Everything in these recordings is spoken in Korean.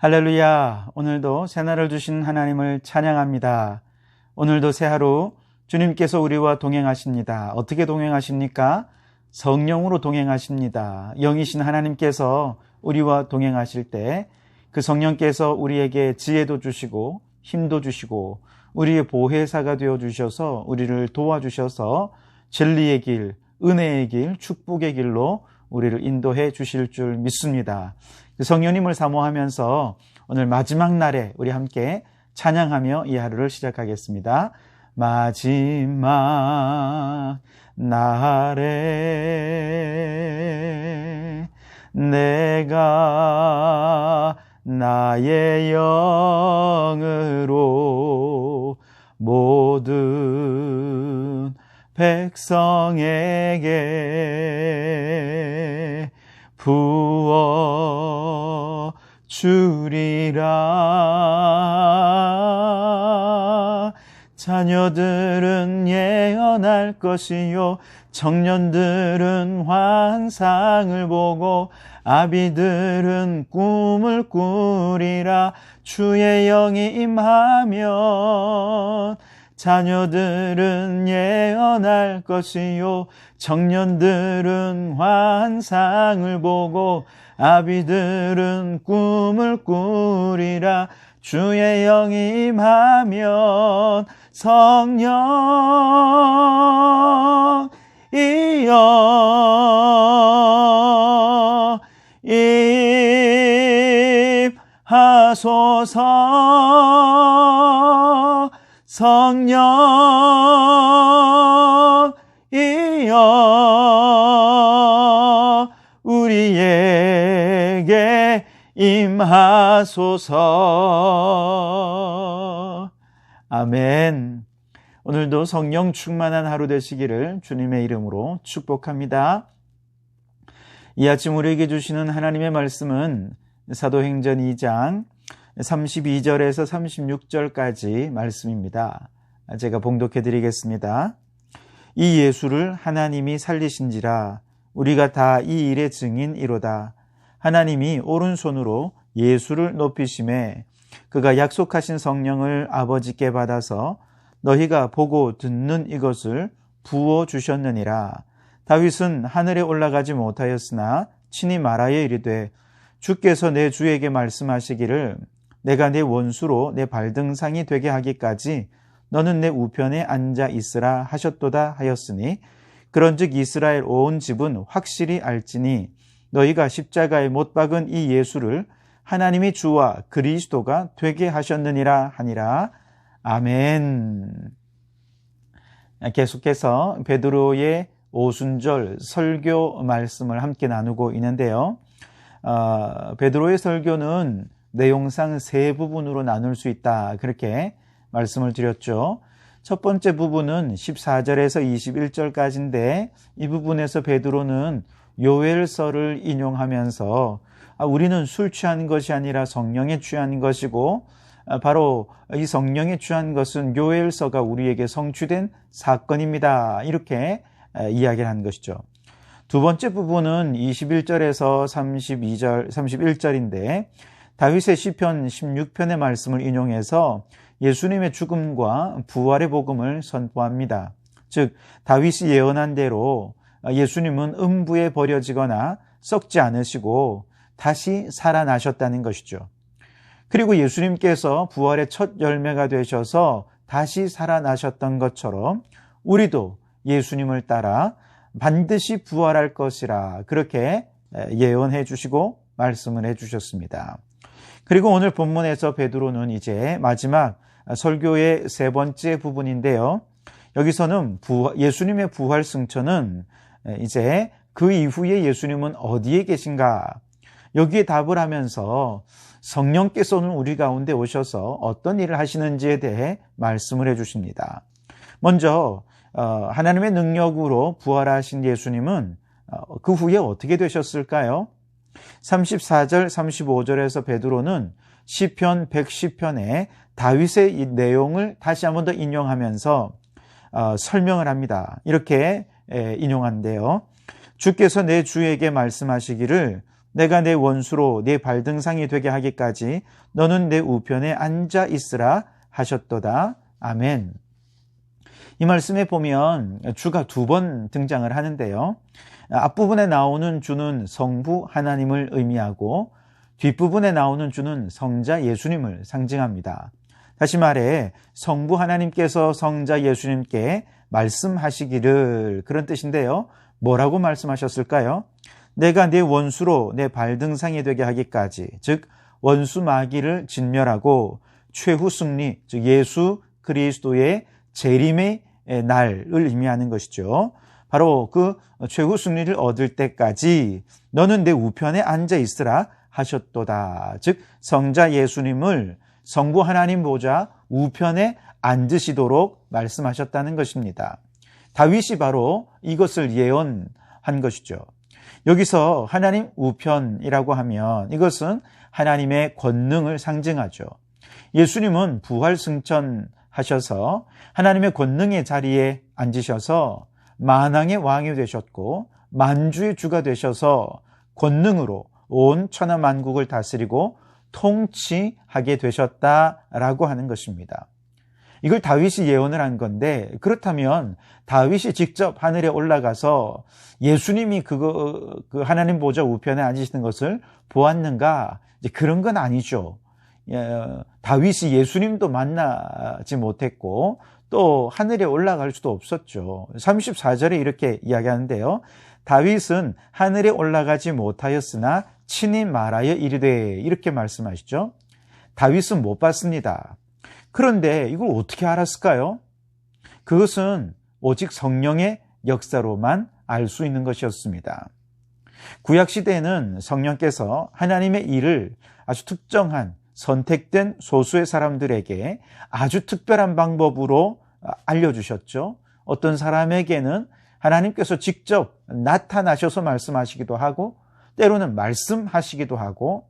할렐루야. 오늘도 새날을 주신 하나님을 찬양합니다. 오늘도 새 하루 주님께서 우리와 동행하십니다. 어떻게 동행하십니까? 성령으로 동행하십니다. 영이신 하나님께서 우리와 동행하실 때 그 성령께서 우리에게 지혜도 주시고 힘도 주시고 우리의 보혜사가 되어 주셔서 우리를 도와주셔서 진리의 길, 은혜의 길, 축복의 길로 우리를 인도해 주실 줄 믿습니다. 그 성령님을 사모하면서 오늘 마지막 날에 우리 함께 찬양하며 이 하루를 시작하겠습니다. 마지막 날에 내가 나의 영으로 모든 백성에게 부어 주리라. 자녀들은 예언할 것이요 청년들은 환상을 보고 아비들은 꿈을 꾸리라. 주의 영이 임하면 자녀들은 예언할 것이요 청년들은 환상을 보고 아비들은 꿈을 꾸리라. 주의 영이 임하면 성령이여 임하소서. 성령이여 우리에게 임하소서. 아멘. 오늘도 성령 충만한 하루 되시기를 주님의 이름으로 축복합니다. 이 아침 우리에게 주시는 하나님의 말씀은 사도행전 2장 32절에서 36절까지 말씀입니다. 제가 봉독해 드리겠습니다. 이 예수를 하나님이 살리신지라 우리가 다 이 일의 증인이로다. 하나님이 오른손으로 예수를 높이심에 그가 약속하신 성령을 아버지께 받아서 너희가 보고 듣는 이것을 부어 주셨느니라. 다윗은 하늘에 올라가지 못하였으나 친히 말하여 이르되 주께서 내 주에게 말씀하시기를 내가 내 원수로 내 발등상이 되게 하기까지 너는 내 우편에 앉아 있으라 하셨도다 하였으니 그런즉 이스라엘 온 집은 확실히 알지니 너희가 십자가에 못 박은 이 예수를 하나님이 주와 그리스도가 되게 하셨느니라 하니라. 아멘. 계속해서 베드로의 오순절 설교 말씀을 함께 나누고 있는데요. 베드로의 설교는 내용상 세 부분으로 나눌 수 있다, 그렇게 말씀을 드렸죠. 첫 번째 부분은 14절에서 21절까지인데 이 부분에서 베드로는 요엘서를 인용하면서 우리는 술 취한 것이 아니라 성령에 취한 것이고 바로 이 성령에 취한 것은 요엘서가 우리에게 성취된 사건입니다, 이렇게 이야기를 한 것이죠. 두 번째 부분은 21절에서 31절인데 다윗의 시편 16편의 말씀을 인용해서 예수님의 죽음과 부활의 복음을 선포합니다. 즉 다윗이 예언한 대로 예수님은 음부에 버려지거나 썩지 않으시고 다시 살아나셨다는 것이죠. 그리고 예수님께서 부활의 첫 열매가 되셔서 다시 살아나셨던 것처럼 우리도 예수님을 따라 반드시 부활할 것이라, 그렇게 예언해 주시고 말씀을 해 주셨습니다. 그리고 오늘 본문에서 베드로는 이제 마지막 설교의 세 번째 부분인데요. 여기서는 예수님의 부활 승천은 이제 그 이후에 예수님은 어디에 계신가, 여기에 답을 하면서 성령께서는 우리 가운데 오셔서 어떤 일을 하시는지에 대해 말씀을 해 주십니다. 먼저 하나님의 능력으로 부활하신 예수님은 그 후에 어떻게 되셨을까요? 34절, 35절에서 베드로는 시편 110편의 다윗의 이 내용을 다시 한 번 더 인용하면서 설명을 합니다. 이렇게 인용한대요. 주께서 내 주에게 말씀하시기를 내가 내 원수로 내 발등상이 되게 하기까지 너는 내 우편에 앉아 있으라 하셨도다. 아멘. 이 말씀에 보면 주가 두 번 등장을 하는데요. 앞부분에 나오는 주는 성부 하나님을 의미하고 뒷부분에 나오는 주는 성자 예수님을 상징합니다. 다시 말해 성부 하나님께서 성자 예수님께 말씀하시기를, 그런 뜻인데요. 뭐라고 말씀하셨을까요? 내가 네 원수로 내 발등상이 되게 하기까지, 즉 원수 마귀를 진멸하고 최후 승리, 즉 예수 그리스도의 재림의 날을 의미하는 것이죠. 바로 그 최후 승리를 얻을 때까지 너는 내 우편에 앉아 있으라 하셨도다. 즉 성자 예수님을 성부 하나님 보좌 우편에 앉으시도록 말씀하셨다는 것입니다. 다윗이 바로 이것을 예언한 것이죠. 여기서 하나님 우편이라고 하면 이것은 하나님의 권능을 상징하죠. 예수님은 부활 승천하셔서 하나님의 권능의 자리에 앉으셔서 만왕의 왕이 되셨고 만주의 주가 되셔서 권능으로 온 천하 만국을 다스리고 통치하게 되셨다라고 하는 것입니다. 이걸 다윗이 예언을 한 건데, 그렇다면 다윗이 직접 하늘에 올라가서 예수님이 그 하나님 보좌 우편에 앉으시는 것을 보았는가? 이제 그런 건 아니죠. 다윗이 예수님도 만나지 못했고 또 하늘에 올라갈 수도 없었죠. 34절에 이렇게 이야기하는데요. 다윗은 하늘에 올라가지 못하였으나 친히 말하여 이르되, 이렇게 말씀하시죠. 다윗은 못 봤습니다. 그런데 이걸 어떻게 알았을까요? 그것은 오직 성령의 역사로만 알 수 있는 것이었습니다. 구약시대에는 성령께서 하나님의 일을 아주 특정한 선택된 소수의 사람들에게 아주 특별한 방법으로 알려주셨죠. 어떤 사람에게는 하나님께서 직접 나타나셔서 말씀하시기도 하고, 때로는 말씀하시기도 하고,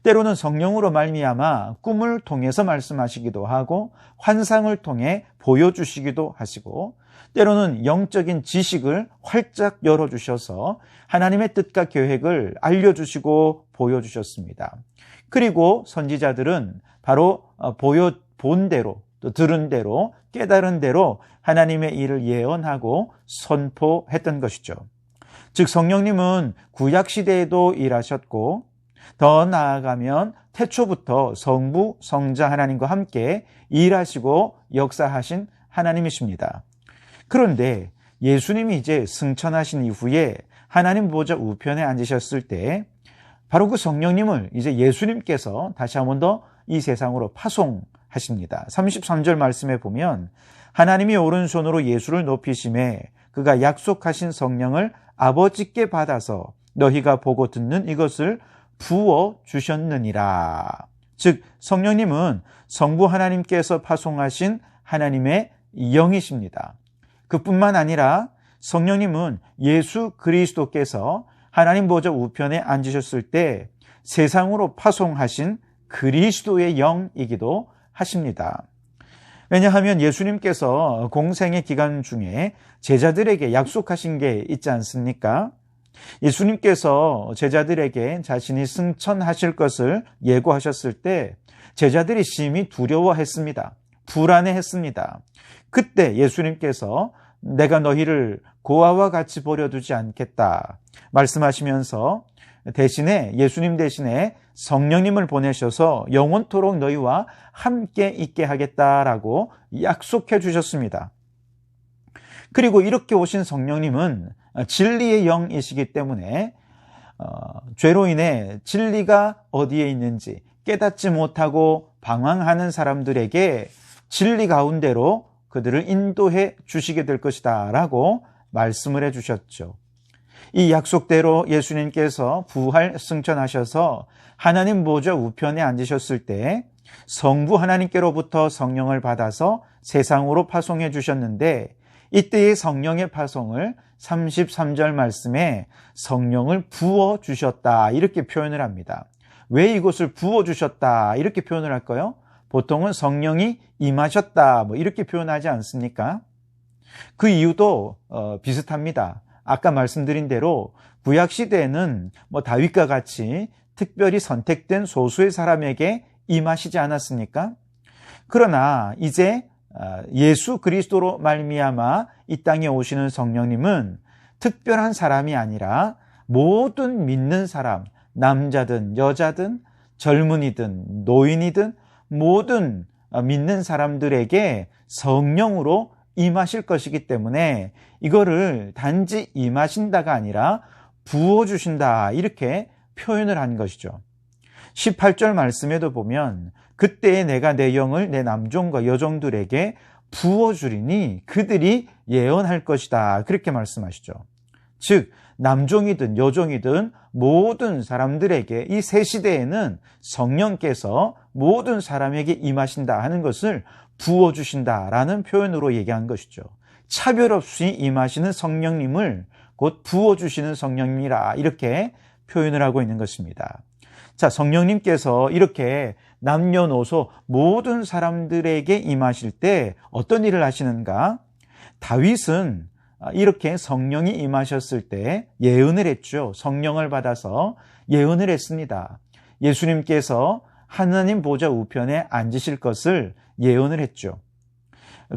때로는 성령으로 말미암아 꿈을 통해서 말씀하시기도 하고, 환상을 통해 보여주시기도 하시고, 때로는 영적인 지식을 활짝 열어주셔서 하나님의 뜻과 계획을 알려주시고 보여주셨습니다. 그리고 선지자들은 바로 본 대로, 또 들은 대로, 깨달은 대로 하나님의 일을 예언하고 선포했던 것이죠. 즉 성령님은 구약시대에도 일하셨고, 더 나아가면 태초부터 성부, 성자 하나님과 함께 일하시고 역사하신 하나님이십니다. 그런데 예수님이 이제 승천하신 이후에 하나님 보좌 우편에 앉으셨을 때 바로 그 성령님을 이제 예수님께서 다시 한 번 더 이 세상으로 파송하십니다. 33절 말씀에 보면 하나님이 오른손으로 예수를 높이심에 그가 약속하신 성령을 아버지께 받아서 너희가 보고 듣는 이것을 부어 주셨느니라. 즉 성령님은 성부 하나님께서 파송하신 하나님의 영이십니다. 그뿐만 아니라 성령님은 예수 그리스도께서 하나님 보좌 우편에 앉으셨을 때 세상으로 파송하신 그리스도의 영이기도 하십니다. 왜냐하면 예수님께서 공생의 기간 중에 제자들에게 약속하신 게 있지 않습니까? 예수님께서 제자들에게 자신이 승천하실 것을 예고하셨을 때 제자들이 심히 두려워했습니다. 불안해했습니다. 그때 예수님께서 내가 너희를 고아와 같이 버려두지 않겠다 말씀하시면서 대신에 예수님 대신에 성령님을 보내셔서 영원토록 너희와 함께 있게 하겠다라고 약속해 주셨습니다. 그리고 이렇게 오신 성령님은 진리의 영이시기 때문에 죄로 인해 진리가 어디에 있는지 깨닫지 못하고 방황하는 사람들에게 진리 가운데로 그들을 인도해 주시게 될 것이다 라고 말씀을 해 주셨죠. 이 약속대로 예수님께서 부활 승천하셔서 하나님 보좌 우편에 앉으셨을 때 성부 하나님께로부터 성령을 받아서 세상으로 파송해 주셨는데, 이때의 성령의 파송을 33절 말씀에 성령을 부어 주셨다 이렇게 표현을 합니다. 왜 이것을 부어 주셨다 이렇게 표현을 할까요? 보통은 성령이 임하셨다 이렇게 표현하지 않습니까? 그 이유도 비슷합니다. 아까 말씀드린 대로 구약 시대에는 다윗과 같이 특별히 선택된 소수의 사람에게 임하시지 않았습니까? 그러나 이제 예수 그리스도로 말미암아 이 땅에 오시는 성령님은 특별한 사람이 아니라 모든 믿는 사람, 남자든 여자든 젊은이든 노인이든 모든 믿는 사람들에게 성령으로 임하실 것이기 때문에 이거를 단지 임하신다가 아니라 부어주신다 이렇게 표현을 한 것이죠. 18절 말씀에도 보면 그때에 내가 내 영을 내 남종과 여종들에게 부어주리니 그들이 예언할 것이다 그렇게 말씀하시죠. 즉 남종이든 여종이든 모든 사람들에게 이 새 시대에는 성령께서 모든 사람에게 임하신다 하는 것을 부어주신다라는 표현으로 얘기한 것이죠. 차별 없이 임하시는 성령님을 곧 부어주시는 성령님이라 이렇게 표현을 하고 있는 것입니다. 자, 성령님께서 이렇게 남녀노소 모든 사람들에게 임하실 때 어떤 일을 하시는가? 다윗은 이렇게 성령이 임하셨을 때 예언을 했죠. 성령을 받아서 예언을 했습니다. 예수님께서 하나님 보좌 우편에 앉으실 것을 예언을 했죠.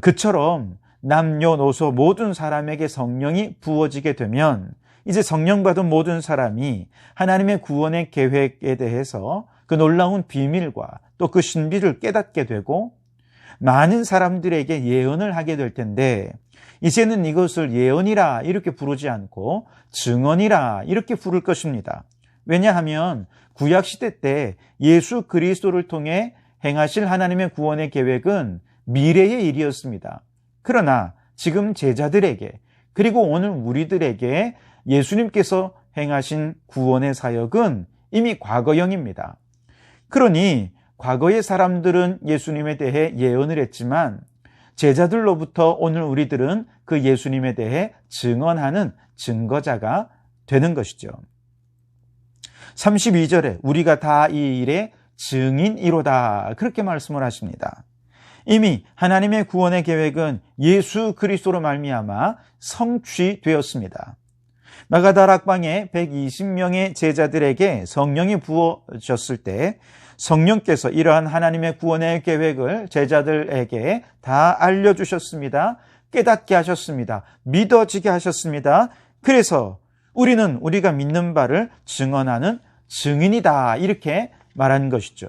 그처럼 남녀노소 모든 사람에게 성령이 부어지게 되면 이제 성령 받은 모든 사람이 하나님의 구원의 계획에 대해서 그 놀라운 비밀과 또 그 신비를 깨닫게 되고 많은 사람들에게 예언을 하게 될 텐데 이제는 이것을 예언이라 이렇게 부르지 않고 증언이라 이렇게 부를 것입니다. 왜냐하면 구약시대 때 예수 그리스도를 통해 행하실 하나님의 구원의 계획은 미래의 일이었습니다. 그러나 지금 제자들에게 그리고 오늘 우리들에게 예수님께서 행하신 구원의 사역은 이미 과거형입니다. 그러니 과거의 사람들은 예수님에 대해 예언을 했지만 제자들로부터 오늘 우리들은 그 예수님에 대해 증언하는 증거자가 되는 것이죠. 32절에 우리가 다 이 일의 증인이로다 그렇게 말씀을 하십니다. 이미 하나님의 구원의 계획은 예수 그리스도로 말미암아 성취되었습니다. 마가다락방에 120명의 제자들에게 성령이 부어졌을 때 성령께서 이러한 하나님의 구원의 계획을 제자들에게 다 알려주셨습니다. 깨닫게 하셨습니다. 믿어지게 하셨습니다. 그래서 우리는 우리가 믿는 바를 증언하는 증인이다 이렇게 말한 것이죠.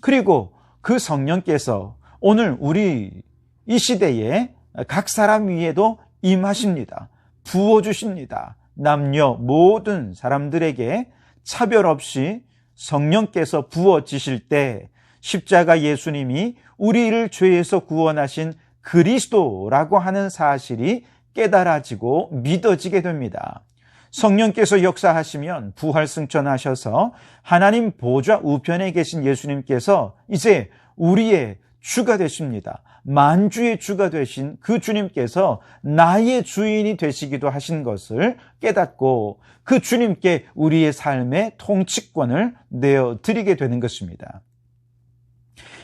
그리고 그 성령께서 오늘 우리 이 시대에 각 사람 위에도 임하십니다. 부어주십니다. 남녀 모든 사람들에게 차별 없이 성령께서 부어지실 때 십자가 예수님이 우리를 죄에서 구원하신 그리스도라고 하는 사실이 깨달아지고 믿어지게 됩니다. 성령께서 역사하시면 부활승천하셔서 하나님 보좌 우편에 계신 예수님께서 이제 우리의 주가 되십니다. 만주의 주가 되신 그 주님께서 나의 주인이 되시기도 하신 것을 깨닫고 그 주님께 우리의 삶의 통치권을 내어드리게 되는 것입니다.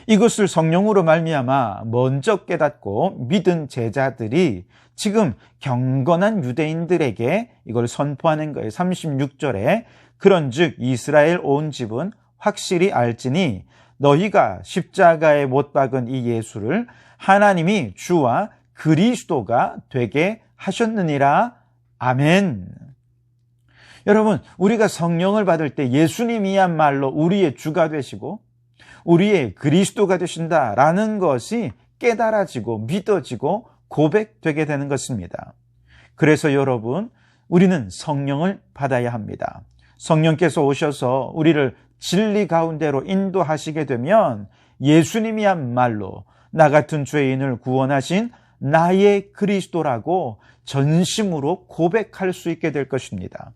이것을 성령으로 말미암아 먼저 깨닫고 믿은 제자들이 지금 경건한 유대인들에게 이걸 선포하는 거예요. 36절에 그런즉 이스라엘 온 집은 확실히 알지니 너희가 십자가에 못 박은 이 예수를 하나님이 주와 그리스도가 되게 하셨느니라. 아멘. 여러분, 우리가 성령을 받을 때 예수님이야말로 우리의 주가 되시고 우리의 그리스도가 되신다라는 것이 깨달아지고 믿어지고 고백되게 되는 것입니다. 그래서 여러분, 우리는 성령을 받아야 합니다. 성령께서 오셔서 우리를 진리 가운데로 인도하시게 되면 예수님이야말로 나 같은 죄인을 구원하신 나의 그리스도라고 전심으로 고백할 수 있게 될 것입니다.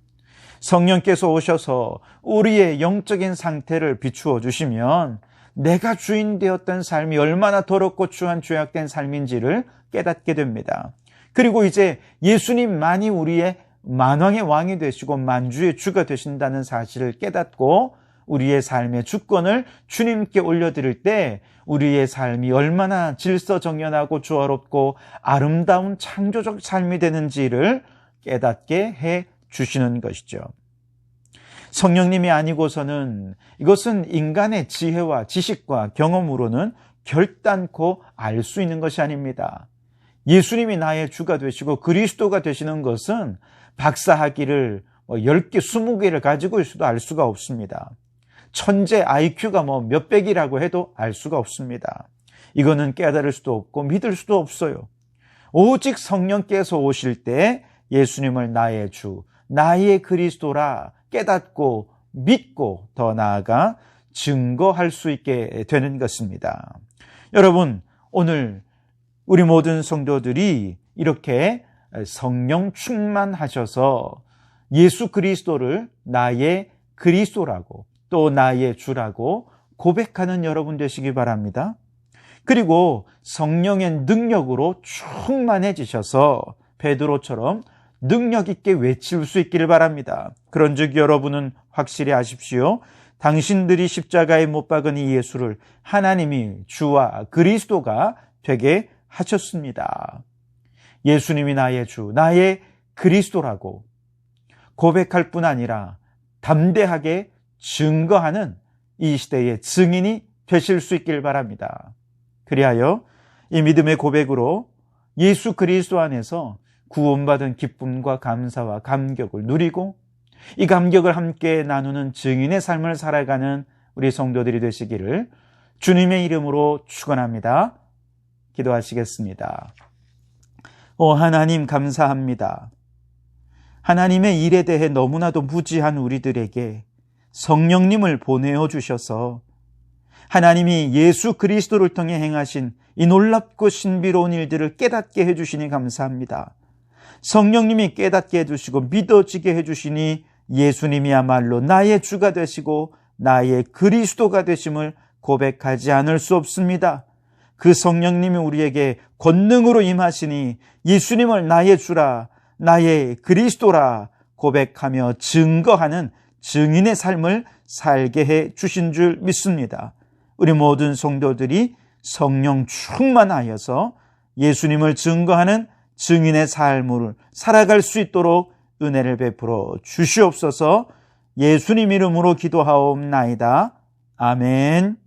성령께서 오셔서 우리의 영적인 상태를 비추어 주시면 내가 주인 되었던 삶이 얼마나 더럽고 추한 죄악된 삶인지를 깨닫게 됩니다. 그리고 이제 예수님만이 우리의 만왕의 왕이 되시고 만주의 주가 되신다는 사실을 깨닫고 우리의 삶의 주권을 주님께 올려드릴 때 우리의 삶이 얼마나 질서정연하고 조화롭고 아름다운 창조적 삶이 되는지를 깨닫게 해 주시는 것이죠. 성령님이 아니고서는 이것은 인간의 지혜와 지식과 경험으로는 결단코 알 수 있는 것이 아닙니다. 예수님이 나의 주가 되시고 그리스도가 되시는 것은 박사학위를 10개, 20개를 가지고 있어도 알 수가 없습니다. 천재 IQ가 몇백이라고 해도 알 수가 없습니다. 이거는 깨달을 수도 없고 믿을 수도 없어요. 오직 성령께서 오실 때 예수님을 나의 주, 나의 그리스도라 깨닫고 믿고 더 나아가 증거할 수 있게 되는 것입니다. 여러분, 오늘 우리 모든 성도들이 이렇게 성령 충만하셔서 예수 그리스도를 나의 그리스도라고 또 나의 주라고 고백하는 여러분 되시기 바랍니다. 그리고 성령의 능력으로 충만해지셔서 베드로처럼 능력 있게 외칠 수 있기를 바랍니다. 그런즉 여러분은 확실히 아십시오. 당신들이 십자가에 못 박은 이 예수를 하나님이 주와 그리스도가 되게 하셨습니다. 예수님이 나의 주, 나의 그리스도라고 고백할 뿐 아니라 담대하게 증거하는 이 시대의 증인이 되실 수 있길 바랍니다. 그리하여 이 믿음의 고백으로 예수 그리스도 안에서 구원받은 기쁨과 감사와 감격을 누리고 이 감격을 함께 나누는 증인의 삶을 살아가는 우리 성도들이 되시기를 주님의 이름으로 축원합니다. 기도하시겠습니다. 하나님 감사합니다. 하나님의 일에 대해 너무나도 무지한 우리들에게 성령님을 보내어 주셔서 하나님이 예수 그리스도를 통해 행하신 이 놀랍고 신비로운 일들을 깨닫게 해주시니 감사합니다. 성령님이 깨닫게 해주시고 믿어지게 해주시니 예수님이야말로 나의 주가 되시고 나의 그리스도가 되심을 고백하지 않을 수 없습니다. 그 성령님이 우리에게 권능으로 임하시니 예수님을 나의 주라, 나의 그리스도라 고백하며 증거하는 증인의 삶을 살게 해 주신 줄 믿습니다. 우리 모든 성도들이 성령 충만하여서 예수님을 증거하는 증인의 삶을 살아갈 수 있도록 은혜를 베풀어 주시옵소서. 예수님 이름으로 기도하옵나이다. 아멘.